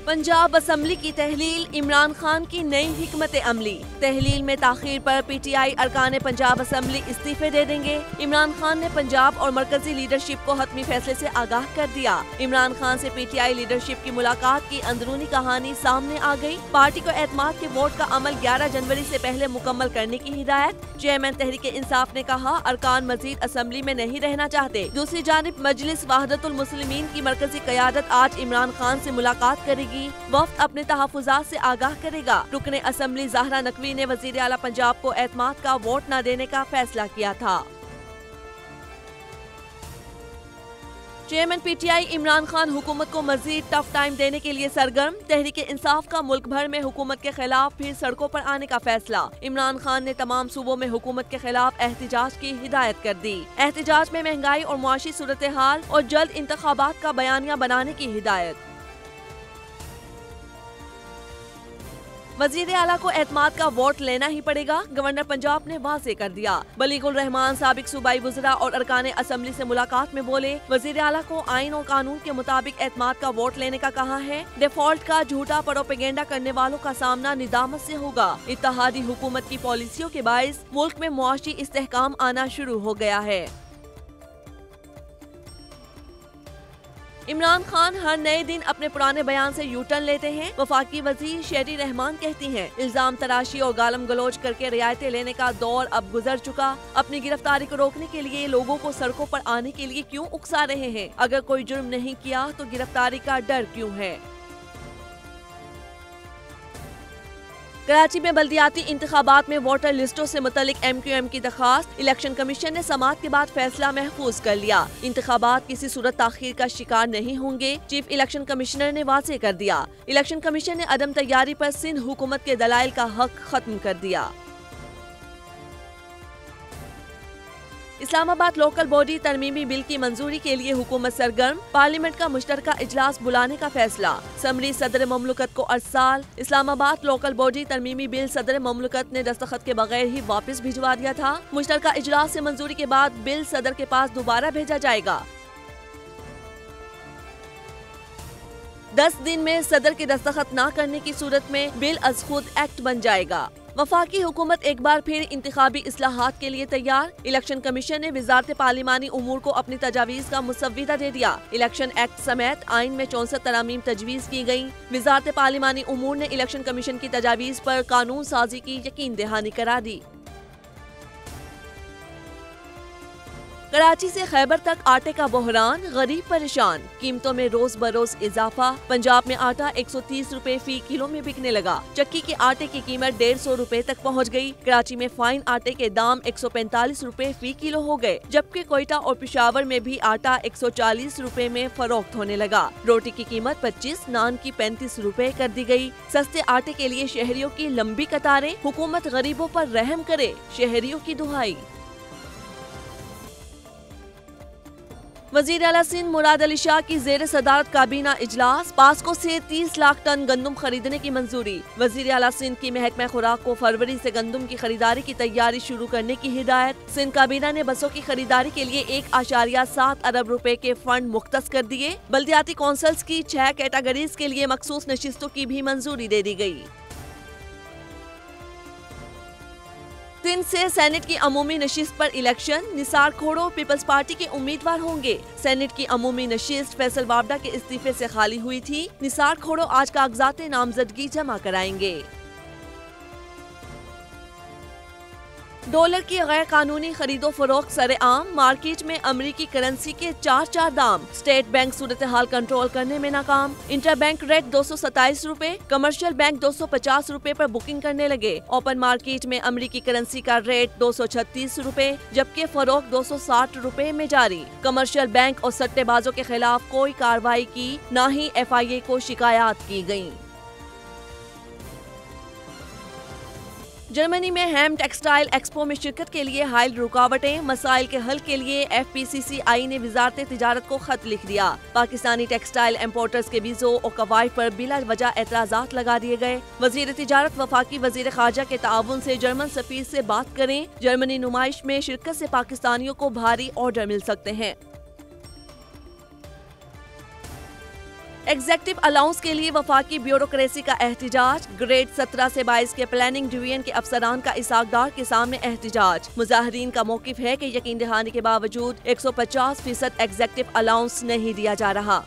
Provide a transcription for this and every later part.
Punjab assembly की तहलील, इमरान खान की नई हिकमत अमली। तहलील में ताखीर पर पीटीआई अरकान पंजाब असम्बली इस्तीफे दे देंगे। इमरान खान ने पंजाब और मरकजी लीडरशिप को हतमी फैसले से आगाह कर दिया। इमरान खान से पीटीआई लीडरशिप की मुलाकात की अंदरूनी कहानी सामने आ गई। पार्टी को एतमाद के वोट का अमल 11 जनवरी से पहले मुकम्मल करने की हिदायत। चेयरमैन तहरीक इंसाफ ने कहा, अरकान मजीद असम्बली में नहीं रहना चाहते। दूसरी जानिब मजलिस वहदतुल मुस्लिमीन की मरकजी क़यादत आज इमरान खान से मुलाकात करेगी। वफ्द अपने तहफ़्फ़ुज़ात से आगाह करेगा। रुकने असम्बली ज़हरा नकवी ने वज़ीर आला पंजाब को एतमाद का वोट न देने का फैसला किया था। चेयरमैन पीटीआई इमरान खान हुकूमत को मजीद टफ टाइम देने के लिए सरगर्म। तहरीक इंसाफ का मुल्क भर में हुकूमत के खिलाफ फिर सड़कों पर आने का फैसला। इमरान खान ने तमाम सूबों में हुकूमत के खिलाफ एहतजाज की हिदायत कर दी। एहतजाज में महंगाई और मुआशी सूरत हाल और जल्द इंतखाबात का बयानिया बनाने की हिदायत। वजीर आला को एतमाद का वोट लेना ही पड़ेगा, गवर्नर पंजाब ने वाज़ेह कर दिया। बलीगुल रहमान साबिक सूबाई वज़रा और अरकान असम्बली से मुलाकात में बोले, वजीर आला को आइन और कानून के मुताबिक एतमाद का वोट लेने का कहा है। डिफॉल्ट का झूठा प्रोपेगेंडा करने वालों का सामना निदामत से होगा। इत्तेहादी हुकूमत की पॉलिसियों के बाइस मुल्क में मुआशी इस्तेहकाम आना शुरू हो गया है। इमरान खान हर नए दिन अपने पुराने बयान से यू टर्न लेते हैं। वफाकी वजीर शेरी रहमान कहती हैं, इल्जाम तराशी और गालम गलोच करके रियायतें लेने का दौर अब गुजर चुका। अपनी गिरफ्तारी को रोकने के लिए लोगों को सड़कों पर आने के लिए क्यों उकसा रहे हैं? अगर कोई जुर्म नहीं किया तो गिरफ्तारी का डर क्यों है? कराची में बल्दियाती इंतखाबात में वोटर लिस्टों से मुतल्लिक MQM की दरखास्त। इलेक्शन कमीशन ने समाअत के बाद फैसला महफूज कर लिया। इंतखाबात किसी सूरत ताखीर का शिकार नहीं होंगे, चीफ इलेक्शन कमिश्नर ने वाज़ेह कर दिया। इलेक्शन कमीशन ने अदम तैयारी पर सिंध हुकूमत के दलाइल का हक खत्म कर दिया। इस्लामाबाद लोकल बॉडी तरमीमी बिल की मंजूरी के लिए हुकूमत सरगर्म। पार्लियामेंट का मुश्तरका इजलास बुलाने का फैसला। समरी सदर ममलकत को अरसाल। इस्लामाबाद लोकल बॉडी तरमीमी बिल सदर ममलकत ने दस्तखत के बगैर ही वापस भिजवा दिया था। मुश्तरका इजलास से मंजूरी के बाद बिल सदर के पास दोबारा भेजा जाएगा। 10 दिन में सदर के दस्तखत न करने की सूरत में बिल अज खुद एक्ट बन जाएगा। वफाकी हुकूमत एक बार फिर इंतखाबी इस्लाहात के लिए तैयार। इलेक्शन कमीशन ने वजारत पार्लिमानी उमूर को अपनी तजावीज़ का मुसव्विदा दे दिया। इलेक्शन एक्ट समेत आइन में 64 तरामीम तजवीज़ की गयी। वजारत पार्लिमानी उमूर ने इलेक्शन कमीशन की तजावीज़ पर कानून साजी की यकीन दहानी करा दी। कराची से खैबर तक आटे का बहरान, गरीब परेशान। कीमतों में रोज बरोज इजाफा। पंजाब में आटा 130 रुपए फी किलो में बिकने लगा। चक्की के आटे की कीमत 150 रुपए तक पहुंच गई। कराची में फाइन आटे के दाम 145 रुपए फी किलो हो गए, जबकि कोयटा और पेशावर में भी आटा 140 रुपए में फरोख्त होने लगा। रोटी की कीमत 25, नान की 35 रुपए कर दी गई। सस्ते आटे के लिए शहरियों की लंबी कतारें। हुकूमत गरीबों पर रहम करे, शहरियों की दुहाई। वज़ीर आला सिंध मुराद अली शाह की ज़ेर सदारत काबीना इजलास। पास्को से 30 लाख टन गंदम खरीदने की मंजूरी। वज़ीर आला सिंध की महकमा खुराक को फरवरी से गंदम की खरीदारी की तैयारी शुरू करने की हिदायत। सिंध काबीना ने बसों की खरीदारी के लिए 1.7 अरब रुपए के फंड मुख्तस कर दिए। बल्दियाती कौंसल्स की 6 कैटेगरीज के लिए मखसूस नशिस्तों की भी मंजूरी दे दी गई। सिंध से सेनेट की अमूमी नशिस्त पर इलेक्शन। निसार खोड़ो पीपल्स पार्टी के उम्मीदवार होंगे। सेनेट की अमूमी नशिस्त फैसल वावडा के इस्तीफे से खाली हुई थी। निसार खोड़ो आज कागजात नामजदगी जमा कराएंगे। डॉलर की गैर कानूनी खरीदो फरोख्त सरेआम। मार्केट में अमरीकी करेंसी के 4 दाम। स्टेट बैंक सूरत हाल कंट्रोल करने में नाकाम। इंटर बैंक रेट 227 रुपए। कमर्शियल बैंक 250 रुपए पर बुकिंग करने लगे। ओपन मार्केट में अमरीकी करेंसी का रेट 236 रुपए, जबकि फरोख्त 260 रुपए में जारी। कमर्शियल बैंक और सट्टेबाजों के खिलाफ कोई कार्रवाई की, न ही FIA को शिकायत की गयी। जर्मनी में हैम टेक्सटाइल एक्सपो में शिरकत के लिए हाइल रुकावटें। मसाइल के हल के लिए FPCCI ने वजारत तिजारत को खत लिख दिया। पाकिस्तानी टेक्सटाइल इम्पोर्टर्स के वीज़ों और कवायद पर बिला वजह एतराज़ात लगा दिए गए। वजीर तिजारत वफाकी वजीर खारजा के ताउन से जर्मन सफीर से बात करें। जर्मनी नुमाइश में शिरकत से पाकिस्तानियों को भारी ऑर्डर मिल सकते हैं। एग्जेक्टिव अलाउंस के लिए वफाकी ब्यूरोक्रेसी का एहतिजाज। ग्रेड 17 से 22 के प्लानिंग डिवीजन के अफसरान का इसाकदार के सामने एहतिजाज। मुजाहिरीन का मौकिफ है कि यकीन दहानी के बावजूद 150% एग्जेक्टिव अलाउंस नहीं दिया जा रहा।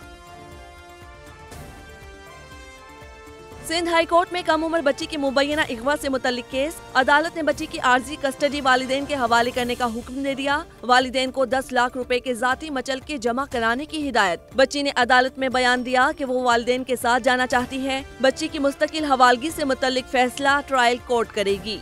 सिंध हाई कोर्ट में कम उम्र बच्ची की मुबैना अगवा से मुतल्लिक केस। अदालत ने बच्ची की आर्जी कस्टडी वालिदैन के हवाले करने का हुक्म दे दिया। वालिदैन को 10 लाख रुपए के जाती मचल के जमा कराने की हिदायत। बच्ची ने अदालत में बयान दिया कि वो वालिदैन के साथ जाना चाहती है। बच्ची की मुस्तकिल हवालगी से मुतल्लिक फैसला ट्रायल कोर्ट करेगी।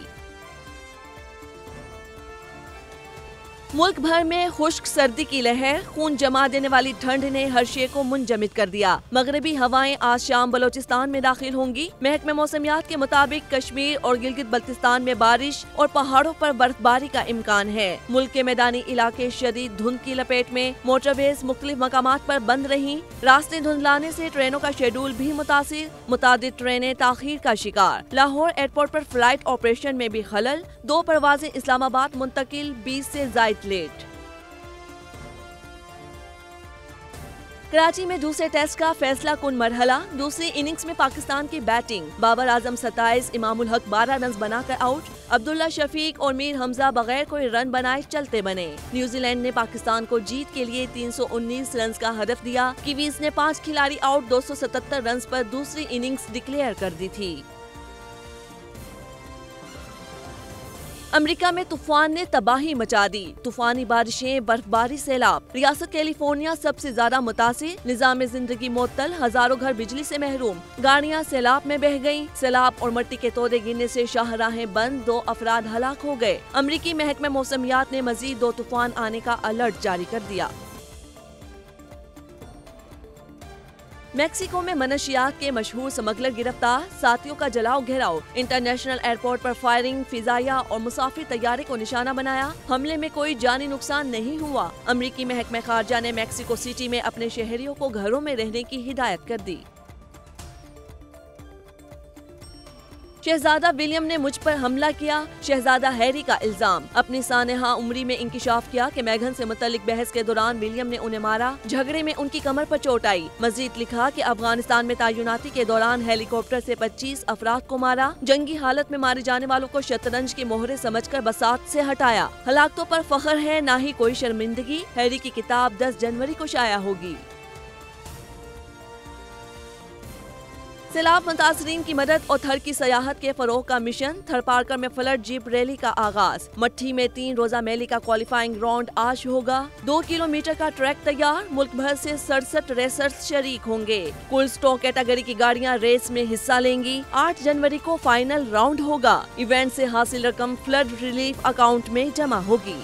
मुल्क भर में खुश्क सर्दी की लहर। खून जमा देने वाली ठंड ने हर शे को मुंजमद कर दिया। मगरबी हवाएं आज शाम बलोचिस्तान में दाखिल होंगी। महकमे मौसमियात के मुताबिक कश्मीर और गिलगित बल्तिस्तान में बारिश और पहाड़ों पर बर्फबारी का इम्कान है। मुल्क के मैदानी इलाके शदीद धुंध की लपेट में। मोटरवेज मुख्तलिफ मकामात पर बंद रही। रास्ते धुंधलाने से ट्रेनों का शेड्यूल भी मुतासिर। मुतादिद ट्रेनें ताखीर का शिकार। लाहौर एयरपोर्ट पर फ्लाइट ऑपरेशन में भी खलल। 2 परवाजें इस्लामाबाद मुंतकिल, 20 से जायद लेट। कराची में दूसरे टेस्ट का फैसला कुन मरहला। दूसरी इनिंग्स में पाकिस्तान की बैटिंग। बाबर आजम 27, इमामुल हक 12 रन बनाकर आउट। अब्दुल्ला शफीक और मीर हमजा बगैर कोई रन बनाए चलते बने। न्यूजीलैंड ने पाकिस्तान को जीत के लिए 319 रन का हदफ दिया। कीवीज ने 5 खिलाड़ी आउट 277 रन पर दूसरी इनिंग्स डिक्लेयर कर दी थी। अमेरिका में तूफान ने तबाही मचा दी। तूफानी बारिशें, बर्फबारी, सैलाब। रियासत कैलिफोर्निया सबसे ज्यादा मुतासिर। निजाम जिंदगी मुअत्तल। हजारों घर बिजली से महरूम। गाड़ियां सैलाब में बह गईं। सैलाब और मिट्टी के तोड़े गिरने से शाहराहें बंद। 2 अफराद हलाक हो गए। अमरीकी महकमा मौसमियात ने मजीद 2 तूफान आने का अलर्ट जारी कर दिया। मैक्सिको में मनशियात के मशहूर स्मगलर गिरफ्तार। साथियों का जलाओ घेराव। इंटरनेशनल एयरपोर्ट पर फायरिंग। फिजाया और मुसाफिर तैयारे को निशाना बनाया। हमले में कोई जानी नुकसान नहीं हुआ। अमरीकी महकमा खारजा ने मैक्सिको सिटी में अपने शहरियों को घरों में रहने की हिदायत कर दी। शहजादा विलियम ने मुझ पर हमला किया। शहजादा हैरी का इल्जाम। अपनी सानहा उम्री में इंकिशाफ किया कि मेघन से मुतल्लिक बहस के दौरान विलियम ने उन्हें मारा। झगड़े में उनकी कमर पर चोट आई। मजीद लिखा कि अफगानिस्तान में तैनाती के दौरान हेलीकॉप्टर से 25 अफराद को मारा। जंगी हालत में मारे जाने वालों को शतरंज के मोहरे समझकर बसात से हटाया। हलाकतों पर फख्र है, ना ही कोई शर्मिंदगी। हैरी की किताब 10 जनवरी को शाया होगी। सैलाब मुतासरीन की मदद और थर की सयाहत के फरोग का मिशन। थरपारकर में फ्लड जीप रैली का आगाज। मट्ठी में 3 रोजा मैली का क्वालिफाइंग राउंड आज होगा। 2 किलोमीटर का ट्रैक तैयार। मुल्क भर से 67 रेसर्स शरीक होंगे। कुल स्टॉक कैटेगरी की गाड़ियां रेस में हिस्सा लेंगी। 8 जनवरी को फाइनल राउंड होगा। इवेंट से हासिल रकम फ्लड रिलीफ अकाउंट में जमा होगी।